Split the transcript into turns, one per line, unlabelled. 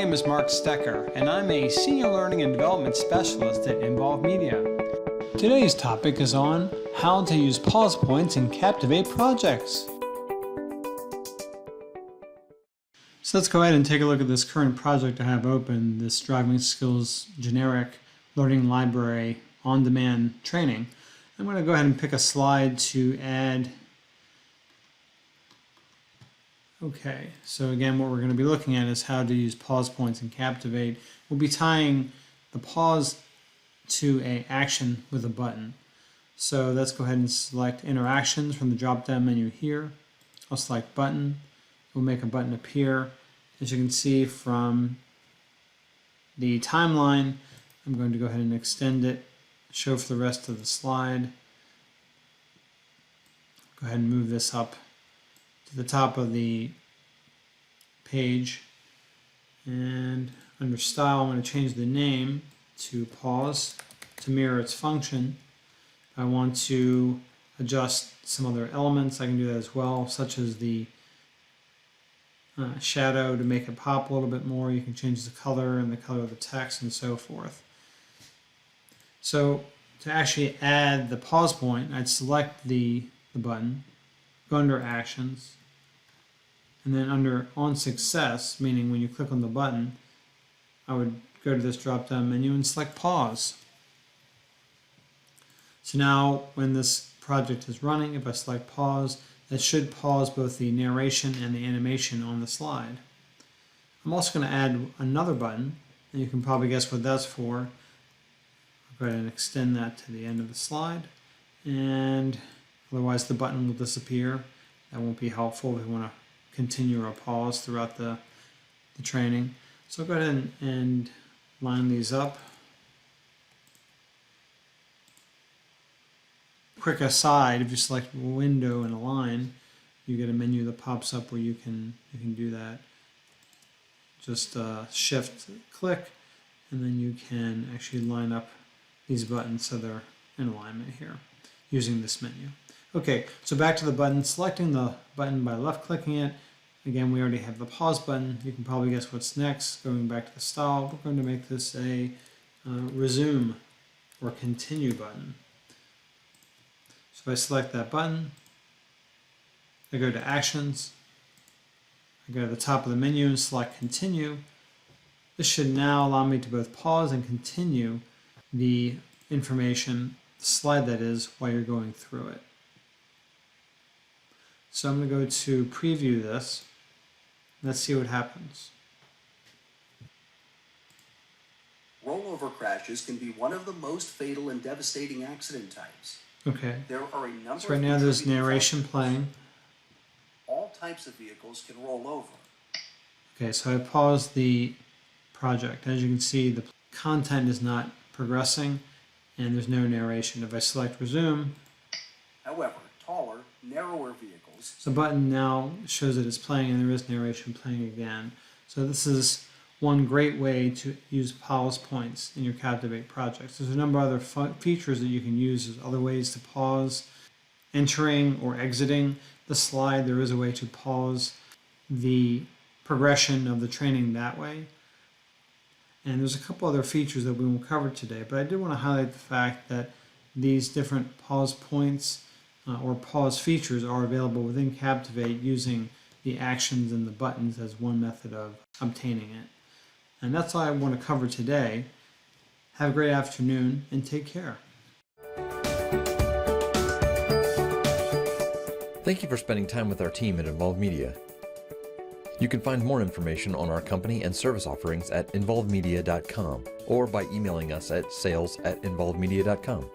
name is Marc Stoecker, and I'm a Senior Learning and Development Specialist at Involved Media. Today's topic is on how to use pause points in Captivate projects. So let's go ahead and take a look at this current project I have open, this Driving Skills Generic Learning Library on-demand training. I'm going to go ahead and pick a slide to add. Okay, so again, what we're going to be looking at is how to use pause points in Captivate. We'll be tying the pause to an action with a button. So let's go ahead and select Interactions from the drop-down menu here. I'll select Button. We'll make a button appear. As you can see from the timeline, I'm going to go ahead and extend it, show for the rest of the slide. Go ahead and move this up to the top of the page, and under Style I'm going to change the name to Pause to mirror its function. If I want to adjust some other elements, I can do that as well, such as the shadow to make it pop a little bit more. You can change the color and the color of the text and so forth. So to actually add the pause point, I'd select the button, go under Actions, and then under On Success, meaning when you click on the button, I would go to this drop-down menu and select Pause. So now when this project is running, if I select Pause, that should pause both the narration and the animation on the slide. I'm also going to add another button, and you can probably guess what that's for. I'll go ahead and extend that to the end of the slide, and otherwise the button will disappear. That won't be helpful if we want to continue or pause throughout the training. So I'll go ahead and line these up. Quick aside, if you select Window and Align, you get a menu that pops up where you can do that. Just Shift click, and then you can actually line up these buttons so they're in alignment here using this menu. Okay, so back to the button, selecting the button by left clicking it. Again, we already have the pause button. You can probably guess what's next. Going back to the style, we're going to make this a resume or continue button. So if I select that button, I go to Actions, I go to the top of the menu and select Continue. This should now allow me to both pause and continue the information, the slide that is, while you're going through it. So I'm going to go to preview this. Let's see what happens.
Rollover crashes can be one of the most fatal and devastating accident types.
Okay.
There are a number
so right now there's narration playing.
All types of vehicles can roll over.
Okay, so I paused the project. As you can see, the content is not progressing and there's no narration. If I select Resume,
however, taller, narrower vehicles.
The button now shows that it's playing and there is narration playing again. So this is one great way to use pause points in your Captivate projects. There's a number of other features that you can use. There's other ways to pause entering or exiting the slide. There is a way to pause the progression of the training that way. And there's a couple other features that we won't cover today, but I did want to highlight the fact that these different pause points or pause features are available within Captivate using the actions and the buttons as one method of obtaining it. And that's all I want to cover today. Have a great afternoon and take care.
Thank you for spending time with our team at Involved Media. You can find more information on our company and service offerings at involvedmedia.com or by emailing us at sales@involvedmedia.com.